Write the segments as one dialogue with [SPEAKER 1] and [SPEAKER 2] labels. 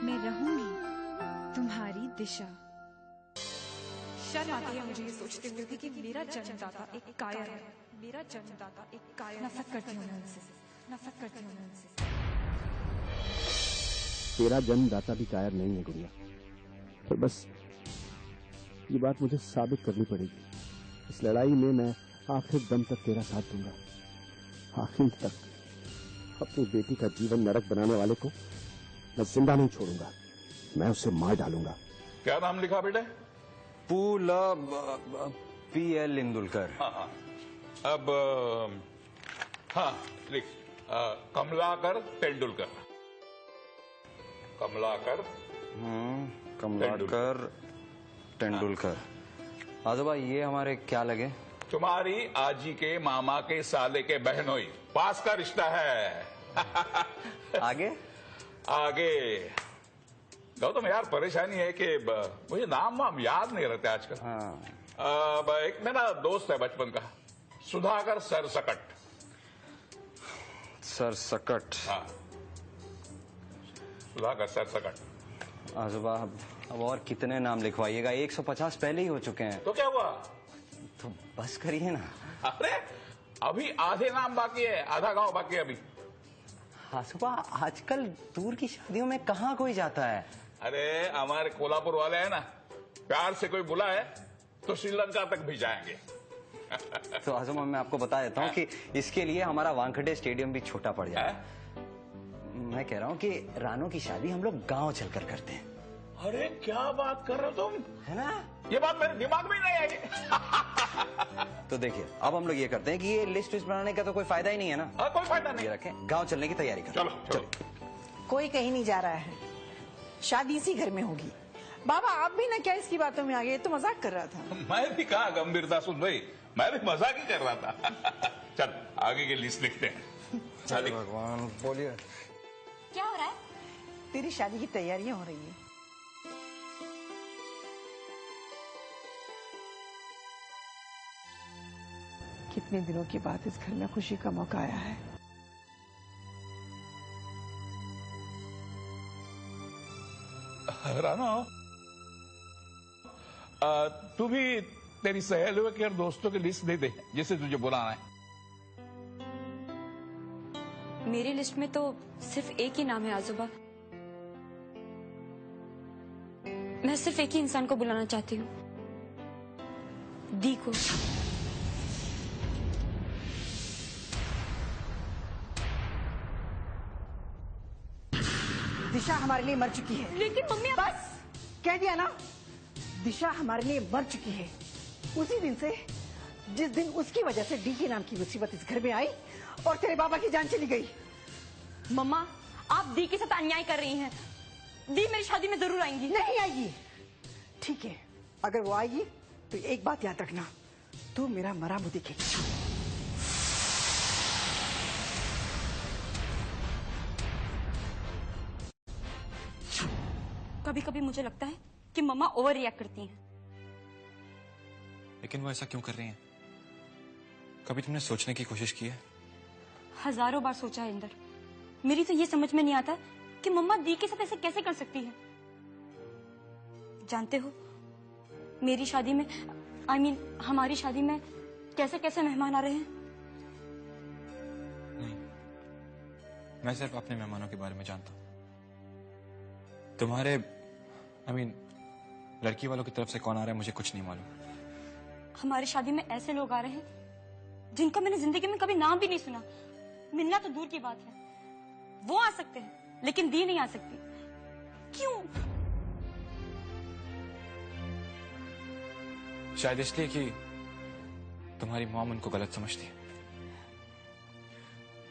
[SPEAKER 1] मैं रहूंगी तुम्हारी दिशा। शर्म आती है मुझे ये सोचते हुए कि मेरा जन्मदाता एक कायर है। मेरा जन्मदाता एक कायर। नफरत करती हूँ मैं उनसे, नफरत करती हूँ मैं उनसे।
[SPEAKER 2] तेरा जन्मदाता भी कायर नहीं है गुड़िया, पर बस ये बात मुझे साबित करनी पड़ेगी। इस लड़ाई में मैं आखिर दम तक तेरा साथ दूंगा, आखिर तक। अपनी बेटी का जीवन नरक बनाने वाले को मैं जिंदा नहीं छोड़ूंगा, मैं उसे मार डालूंगा।
[SPEAKER 3] क्या नाम लिखा बेटे?
[SPEAKER 4] PL इंदुलकर।
[SPEAKER 3] हाँ। अब हाँ लिख, कमलाकर तेंदुलकर। कमलाकर
[SPEAKER 4] कमलाकर तेंदुलकर। आजोबा ये हमारे क्या लगे?
[SPEAKER 3] तुम्हारी आजी के मामा के साले के बहनोई, पास का रिश्ता है।
[SPEAKER 4] आगे
[SPEAKER 3] आगे गौतम यार, परेशानी है कि मुझे नाम वाम याद नहीं रहते आजकल।
[SPEAKER 4] हाँ।
[SPEAKER 3] एक मेरा दोस्त है बचपन का, सुधाकर सरसकट।
[SPEAKER 4] सरसकट।
[SPEAKER 3] हाँ, सुधाकर सरसकट।
[SPEAKER 4] आजोबा अब और कितने नाम लिखवाइएगा? 150 पहले ही हो चुके हैं।
[SPEAKER 3] तो क्या हुआ?
[SPEAKER 4] तो बस करिए ना।
[SPEAKER 3] अरे अभी आधे नाम बाकी है, आधा गांव बाकी है अभी।
[SPEAKER 4] आजोबा आजकल दूर की शादियों में कहाँ कोई जाता है?
[SPEAKER 3] अरे हमारे कोल्हापुर वाले हैं ना, प्यार से कोई बुला है तो श्रीलंका तक भी जाएंगे।
[SPEAKER 4] तो आजोबा मैं आपको बता देता हूँ कि इसके लिए हमारा वानखेड़े स्टेडियम भी छोटा पड़ जाए। मैं कह रहा हूँ कि रानो की शादी हम लोग गांव चलकर करते हैं।
[SPEAKER 3] अरे क्या बात कर रहे हो तुम,
[SPEAKER 4] है ना?
[SPEAKER 3] ये बात मेरे दिमाग में नहीं आई।
[SPEAKER 4] तो देखिए अब हम लोग ये करते हैं कि ये लिस्ट बनाने का तो कोई फायदा ही नहीं है ना।
[SPEAKER 3] कोई फायदा नहीं।
[SPEAKER 4] ये रखें, गांव चलने की तैयारी करें।
[SPEAKER 3] चलो चलो।
[SPEAKER 5] कोई कहीं नहीं जा रहा है, शादी इसी घर में होगी। बाबा आप भी ना क्या इसकी बातों में आ गए? तो मजाक कर रहा था।
[SPEAKER 3] मैं भी कहा गंभीरता सुन भाई, मैं भी मजाक ही कर रहा था। चल आगे की लिस्ट लिखते हैं।
[SPEAKER 4] चल भगवान, बोलिए
[SPEAKER 6] क्या हो रहा है?
[SPEAKER 5] तेरी शादी की तैयारियां हो रही है। कितने दिनों के बाद इस घर में खुशी का मौका आया है।
[SPEAKER 3] रानो, तू भी तेरी सहेलियों के और दोस्तों की लिस्ट दे दे जिसे तुझे बुलाना है।
[SPEAKER 6] मेरी लिस्ट में तो सिर्फ एक ही नाम है आजोबा। मैं सिर्फ एक ही इंसान को बुलाना चाहती हूँ, दी को।
[SPEAKER 5] दिशा हमारे लिए मर चुकी है।
[SPEAKER 6] लेकिन मम्मी
[SPEAKER 5] बस कह दिया ना, दिशा हमारे लिए मर चुकी है। उसी दिन से जिस दिन उसकी वजह से डी के नाम की मुसीबत इस घर में आई और तेरे बाबा की जान चली गई।
[SPEAKER 6] मम्मा आप दी के साथ अन्याय कर रही हैं। दी मेरी शादी में जरूर आएंगी।
[SPEAKER 5] नहीं आएगी। ठीक है, अगर वो आएगी तो एक बात याद रखना, तू मेरा मरा मुंह दिखेगी।
[SPEAKER 6] कभी कभी मुझे लगता है कि मम्मा ओवर रिएक्ट करती हैं।
[SPEAKER 7] लेकिन वो ऐसा क्यों कर रही हैं? कभी तुमने सोचने की कोशिश की है?
[SPEAKER 6] हजारों बार सोचा है इंदर। मेरी तो ये समझ में नहीं आता कि मम्मा दी के साथ ऐसे कैसे कर सकती है। जानते हो मेरी शादी में, हमारी शादी में कैसे कैसे मेहमान आ रहे हैं।
[SPEAKER 7] नहीं, मैं सिर्फ अपने मेहमानों के बारे में जानता हूँ। तुम्हारे लड़की वालों की तरफ से कौन आ रहा है मुझे कुछ नहीं मालूम।
[SPEAKER 6] हमारी शादी में ऐसे लोग आ रहे हैं जिनका मैंने जिंदगी में कभी नाम भी नहीं सुना। मिलना तो दूर की बात है, वो आ सकते हैं लेकिन दी नहीं आ सकती। क्यों?
[SPEAKER 7] शायद इसलिए कि तुम्हारी मॉम उनको गलत समझती है।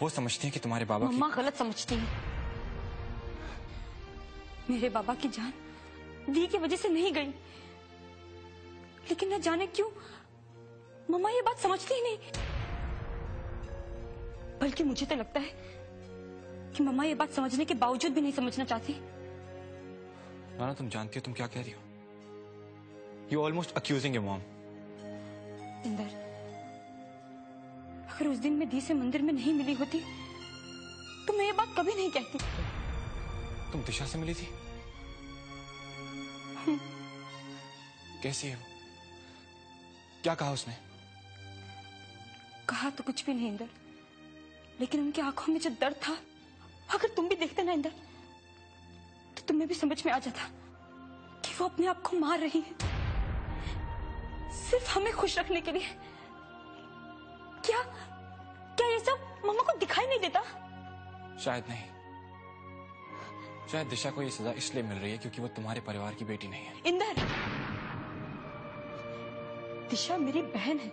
[SPEAKER 7] वो समझती है कि तुम्हारे बाबा
[SPEAKER 6] मम्मा गलत समझती है। मेरे बाबा की जान दी की वजह से नहीं गई, लेकिन न जाने क्यों मम्मा ये बात समझती ही नहीं। बल्कि मुझे तो लगता है कि मम्मा ये बात समझने के बावजूद भी नहीं समझना चाहती।
[SPEAKER 7] राना तुम जानती हो तुम क्या कह रही हो? You almost accusing your mom.
[SPEAKER 6] Inder, अगर उस दिन मैं दी से मंदिर में नहीं मिली होती तो मैं ये बात कभी नहीं कहती।
[SPEAKER 7] तुम दिशा से मिली थी? कैसी है वो? क्या कहा उसने?
[SPEAKER 6] कहा तो कुछ भी नहीं इंदर, लेकिन उनकी आंखों में जो दर्द था, अगर तुम भी देखते ना इंदर, तो तुम्हें भी समझ में आ जाता कि वो अपने आप को मार रही है सिर्फ हमें खुश रखने के लिए। क्या क्या ये सब मम्मा को दिखाई नहीं देता?
[SPEAKER 7] शायद नहीं। शायद दिशा को ये सजा इसलिए मिल रही है क्योंकि वो तुम्हारे परिवार की बेटी नहीं है।
[SPEAKER 6] इंदर, दिशा मेरी बहन है।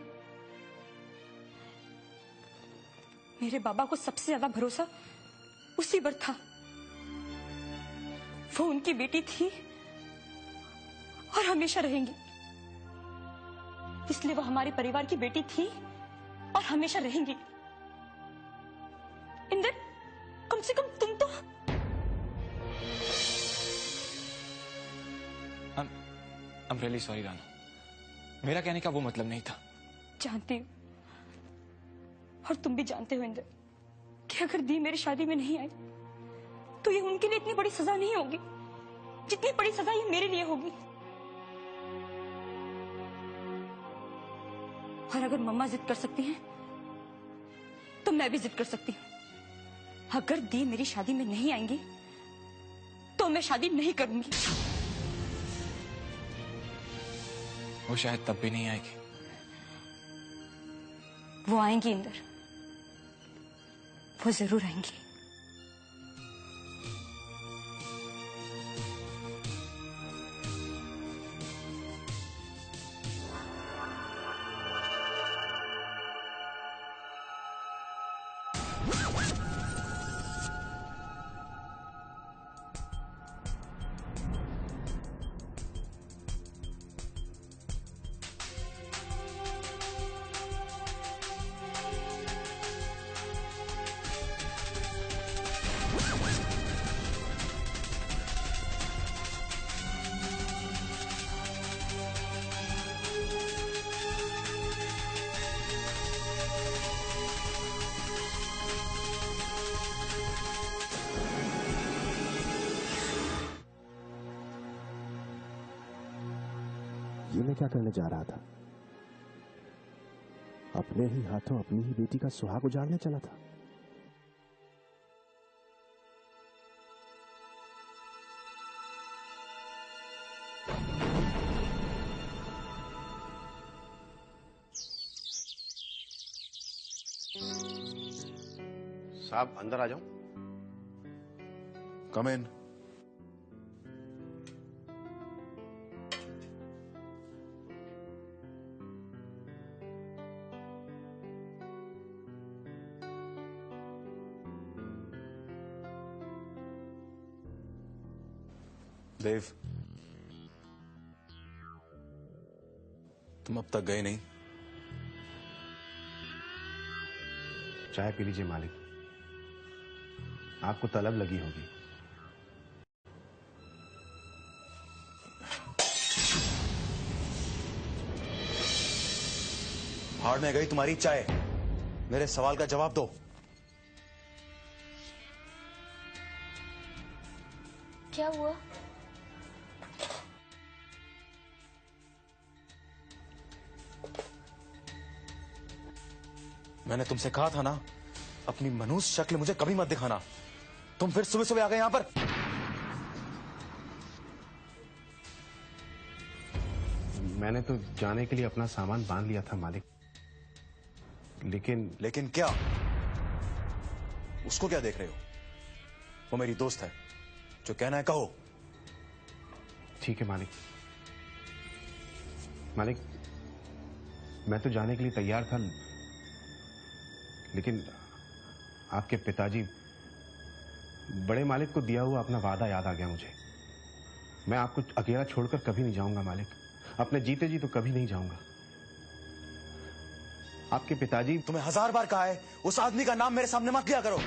[SPEAKER 6] मेरे बाबा को सबसे ज्यादा भरोसा उसी पर था। वो उनकी बेटी थी और हमेशा रहेंगी, इसलिए वो हमारे परिवार की बेटी थी और हमेशा रहेंगी। इंदर, कम से कम तुम तो।
[SPEAKER 7] I'm really sorry राना, मेरा कहने का वो मतलब नहीं था।
[SPEAKER 6] जानती हूँ, और तुम भी जानते हो इंदर, कि अगर दी मेरी शादी में नहीं आई तो ये उनके लिए इतनी बड़ी सजा नहीं होगी जितनी बड़ी सजा ये मेरे लिए होगी। और अगर मम्मा जिद कर सकती हैं तो मैं भी जिद कर सकती हूँ। अगर दी मेरी शादी में नहीं आएंगी तो मैं शादी नहीं करूंगी।
[SPEAKER 7] वो शायद तब भी नहीं आएगी।
[SPEAKER 6] वो आएंगी इंदर, वो जरूर आएंगी।
[SPEAKER 2] ये मैं क्या करने जा रहा था? अपने ही हाथों अपनी ही बेटी का सुहाग उजाड़ने चला था।
[SPEAKER 8] साहब अंदर आ जाओ।
[SPEAKER 9] कम इन। देव, तुम अब तक गए नहीं।
[SPEAKER 8] चाय पी लीजिए मालिक, आपको तलब लगी होगी।
[SPEAKER 9] हार में गई तुम्हारी चाय। मेरे सवाल का जवाब दो।
[SPEAKER 10] क्या हुआ?
[SPEAKER 9] मैंने तुमसे कहा था ना, अपनी मनुष्य शक्ल मुझे कभी मत दिखाना। तुम फिर सुबह सुबह आ गए यहां पर।
[SPEAKER 8] मैंने तो जाने के लिए अपना सामान बांध लिया था मालिक,
[SPEAKER 9] लेकिन क्या? उसको क्या देख रहे हो? वो मेरी दोस्त है, जो कहना है कहो।
[SPEAKER 8] ठीक है मालिक। मालिक, मैं तो जाने के लिए तैयार था, लेकिन आपके पिताजी, बड़े मालिक को दिया हुआ अपना वादा याद आ गया मुझे। मैं आपको अकेला छोड़कर कभी नहीं जाऊंगा मालिक, अपने जीते जी तो कभी नहीं जाऊंगा। आपके पिताजी।
[SPEAKER 9] तुम्हें 1000 बार कहा है, उस आदमी का नाम मेरे सामने मत लिया करो।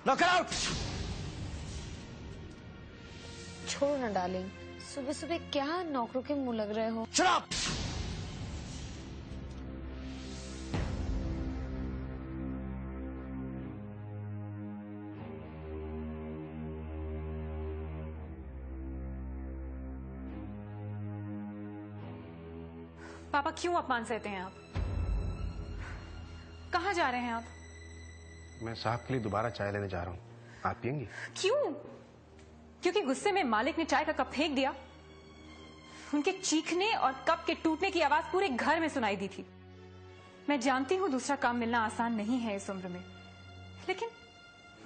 [SPEAKER 9] Knock out.
[SPEAKER 10] छोड़ो ना डार्लिंग, सुबह सुबह क्या नौकरों के मुंह लग रहे हो?
[SPEAKER 9] Shut up.
[SPEAKER 1] पापा क्यों अपमान सहते हैं आप? कहाँ जा रहे हैं आप?
[SPEAKER 8] मैं साहब के लिए दोबारा चाय लेने जा रहा हूँ, आप पियेंगी?
[SPEAKER 1] क्यों? क्योंकि गुस्से में मालिक ने चाय का कप फेंक दिया। उनके चीखने और कप के टूटने की आवाज पूरे घर में सुनाई दी थी। मैं जानती हूँ दूसरा काम मिलना आसान नहीं है इस उम्र में, लेकिन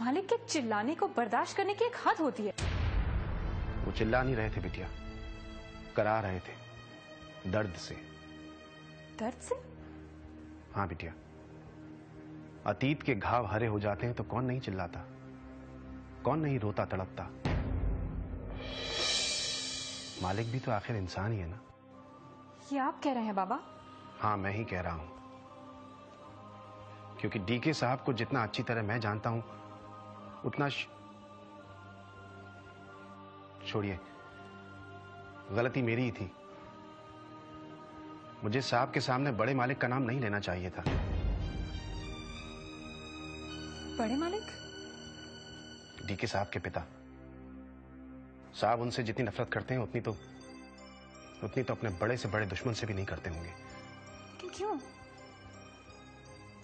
[SPEAKER 1] मालिक के चिल्लाने को बर्दाश्त करने की एक हद होती है।
[SPEAKER 8] वो चिल्ला नहीं रहे थे बिटिया, करा रहे थे, दर्द से।
[SPEAKER 1] दर्द से?
[SPEAKER 8] हाँ बिटिया, अतीत के घाव हरे हो जाते हैं तो कौन नहीं चिल्लाता, कौन नहीं रोता तड़पता। मालिक भी तो आखिर इंसान ही है ना।
[SPEAKER 1] ये आप कह रहे हैं बाबा?
[SPEAKER 8] हाँ, मैं ही कह रहा हूं, क्योंकि डीके साहब को जितना अच्छी तरह मैं जानता हूं उतना छोड़िए, गलती मेरी ही थी। मुझे साहब के सामने बड़े मालिक का नाम नहीं लेना चाहिए था।
[SPEAKER 1] बड़े मालिक?
[SPEAKER 8] डीके साहब के पिता। साहब उनसे जितनी नफरत करते हैं उतनी तो अपने बड़े से बड़े दुश्मन से भी नहीं करते होंगे।
[SPEAKER 1] लेकिन क्यों?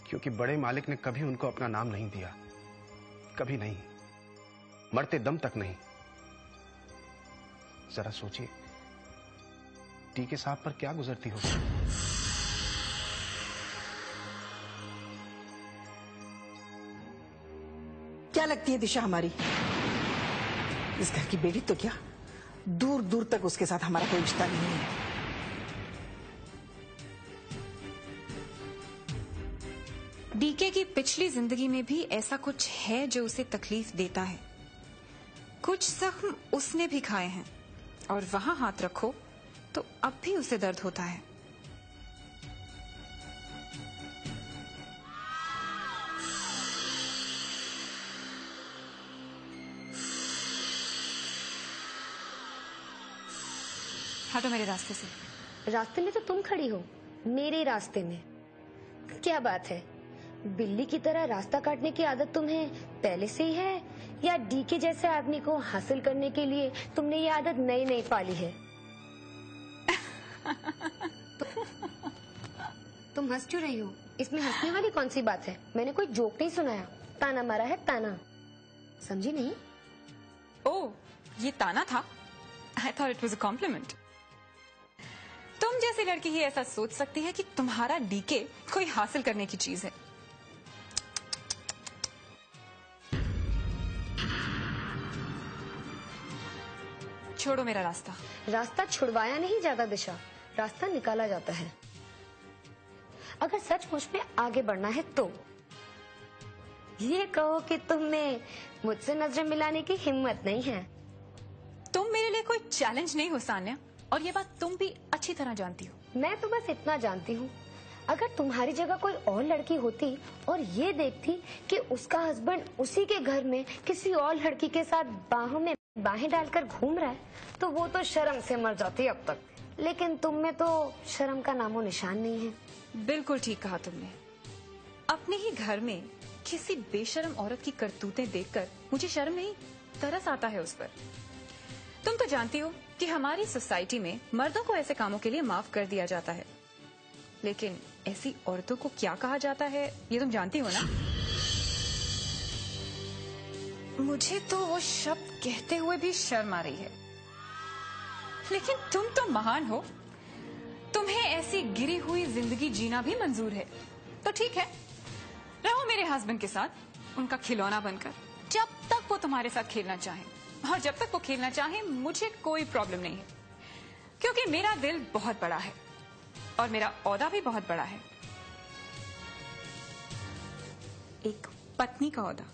[SPEAKER 8] क्योंकि बड़े मालिक ने कभी उनको अपना नाम नहीं दिया, कभी नहीं, मरते दम तक नहीं। जरा सोचिए, डीके साहब पर क्या गुजरती होगी।
[SPEAKER 5] क्या लगती है दिशा हमारी? इस घर की बेटी तो क्या, दूर दूर तक उसके साथ हमारा कोई रिश्ता नहीं है।
[SPEAKER 1] डीके की पिछली जिंदगी में भी ऐसा कुछ है जो उसे तकलीफ देता है। कुछ जख्म उसने भी खाए हैं और वहां हाथ रखो तो अब भी उसे दर्द होता है। हटो मेरे रास्ते से।
[SPEAKER 10] रास्ते में तो तुम खड़ी हो, मेरे रास्ते में। क्या बात है, बिल्ली की तरह रास्ता काटने की आदत तुम्हें पहले से ही है, या डीके जैसे आदमी को हासिल करने के लिए तुमने ये आदत नई नई पाली है? तुम हंस क्यों रही हो? इसमें हंसने वाली कौन सी बात है? मैंने कोई जोक नहीं सुनाया, ताना मारा है, ताना। समझी नहीं?
[SPEAKER 1] ओह, ये ताना था? I thought it was a compliment. तुम जैसी लड़की ही ऐसा सोच सकती है कि तुम्हारा डीके कोई हासिल करने की चीज है। छोड़ो मेरा रास्ता।
[SPEAKER 10] रास्ता छुड़वाया नहीं जाता दिशा, रास्ता निकाला जाता है। अगर सचमुच में आगे बढ़ना है तो ये कहो कि तुम्हें मुझसे नजरें मिलाने की हिम्मत नहीं है।
[SPEAKER 1] तुम मेरे लिए कोई चैलेंज नहीं हो सान्या, और ये बात तुम भी अच्छी तरह जानती हो।
[SPEAKER 10] मैं तो बस इतना जानती हूँ, अगर तुम्हारी जगह कोई और लड़की होती और ये देखती कि उसका हस्बैंड उसी के घर में किसी और लड़की के साथ बाहों में बाहें डालकर घूम रहा है, तो वो तो शर्म से मर जाती अब तक। लेकिन तुम में तो शर्म का नामो निशान नहीं है।
[SPEAKER 1] बिल्कुल ठीक कहा तुमने। अपने ही घर में किसी बेशर्म औरत की करतूतें देखकर मुझे शर्म नहीं, तरस आता है उस पर। तुम तो जानती हो कि हमारी सोसाइटी में मर्दों को ऐसे कामों के लिए माफ कर दिया जाता है, लेकिन ऐसी औरतों को क्या कहा जाता है ये तुम जानती हो ना? मुझे तो वो शब्द कहते हुए भी शर्म आ रही है, लेकिन तुम तो महान हो, तुम्हें ऐसी गिरी हुई जिंदगी जीना भी मंजूर है। तो ठीक है, रहो मेरे हस्बैंड के साथ उनका खिलौना बनकर, जब तक वो तुम्हारे साथ खेलना चाहे। और जब तक वो खेलना चाहे मुझे कोई प्रॉब्लम नहीं है, क्योंकि मेरा दिल बहुत बड़ा है और मेरा ओहदा भी बहुत बड़ा है, एक पत्नी का ओहदा।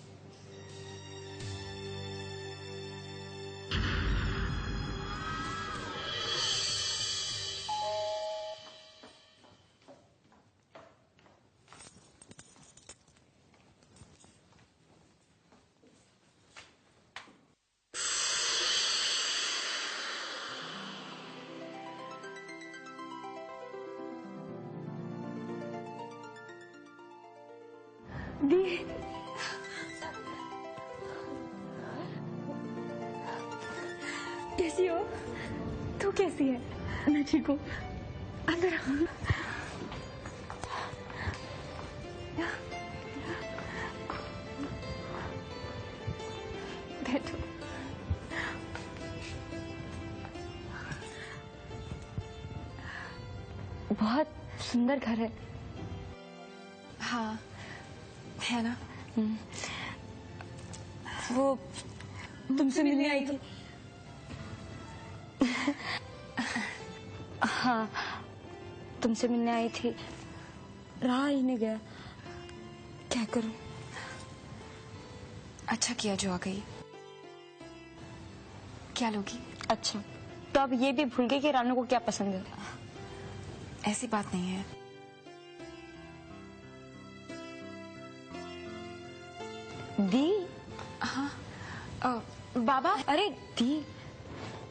[SPEAKER 6] दी, कैसी हो? तू कैसी है? मैं ठीक हूँ। अंदर बैठो। बहुत सुंदर घर है।
[SPEAKER 1] हाँ है ना।
[SPEAKER 6] वो तुमसे मिलने आई थी। हाँ तुमसे मिलने आई थी, रहा ही नहीं गया। क्या करूं?
[SPEAKER 1] अच्छा किया जो आ गई। क्या लोगी?
[SPEAKER 6] अच्छा तो अब ये भी भूल गई कि रानू को क्या पसंद है।
[SPEAKER 1] ऐसी बात नहीं है।
[SPEAKER 6] दी?
[SPEAKER 1] हाँ
[SPEAKER 6] बाबा। अरे दी,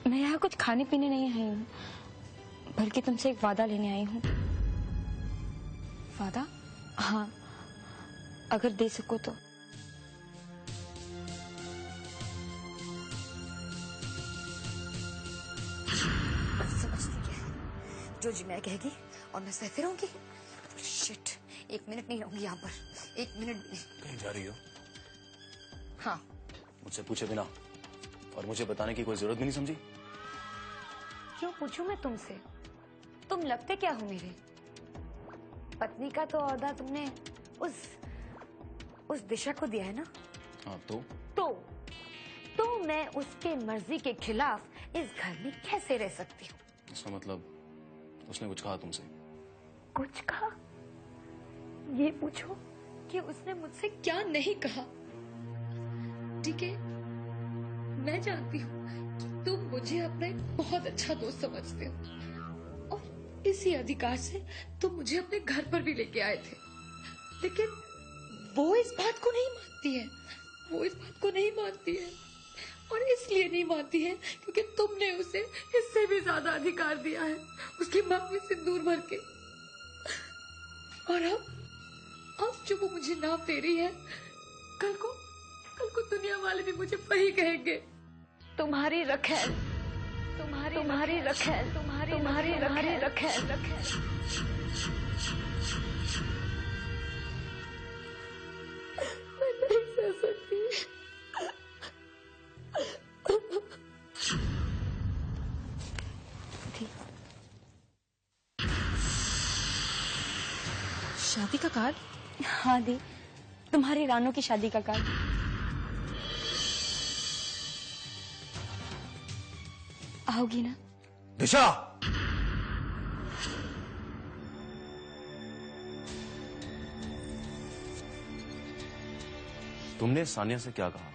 [SPEAKER 6] मैं यहाँ कुछ खाने पीने नहीं आई हूँ, बल्कि तुमसे एक वादा लेने आई हूँ।
[SPEAKER 1] वादा?
[SPEAKER 6] हाँ अगर दे सको तो।
[SPEAKER 11] समझती क्या? जो जी मैं कहेगी और मैं सहते रहूंगी। शिट, 1 मिनट नहीं रहूंगी यहाँ पर, 1 मिनट भी नहीं।
[SPEAKER 9] कहीं जा रही हो?
[SPEAKER 11] हाँ।
[SPEAKER 9] मुझसे पूछे बिना और मुझे बताने की कोई जरूरत भी नहीं समझी?
[SPEAKER 11] क्यों पूछूं मैं तुमसे? तुम लगते क्या हो मेरे? पत्नी का तो ओहदा तुमने उस दिशा को दिया है ना?
[SPEAKER 9] हाँ
[SPEAKER 11] तो मैं उसके मर्जी के खिलाफ इस घर में कैसे रह सकती हूँ?
[SPEAKER 9] इसका मतलब उसने कुछ कहा तुमसे?
[SPEAKER 11] कुछ कहा? ये पूछो कि उसने मुझसे क्या नहीं कहा। ठीक है, मैं जानती हूँ कि तुम मुझे अपना एक बहुत अच्छा दोस्त समझते हो और इसी अधिकार से तुम मुझे अपने घर पर भी लेके आए थे, लेकिन वो इस बात को नहीं मानती है। वो इस बात को नहीं मानती है और इसलिए नहीं मानती है क्योंकि तुमने उसे इससे भी ज्यादा अधिकार दिया है, उसकी मांग में सिंदूर भर के। और अब जो वो मुझे नाम दे रही है, कल को दुनिया वाले भी मुझे वही कहेंगे। तुम्हारी रखेल, तुम्हारी रखेल, तुम्हारी रखेल। मैं नहीं सह सकती।
[SPEAKER 1] शादी का कार्ड?
[SPEAKER 6] हाँ दी, तुम्हारी रानू की शादी का कार्ड। आओगी ना?
[SPEAKER 9] दिशा! तुमने सानिया से क्या कहा?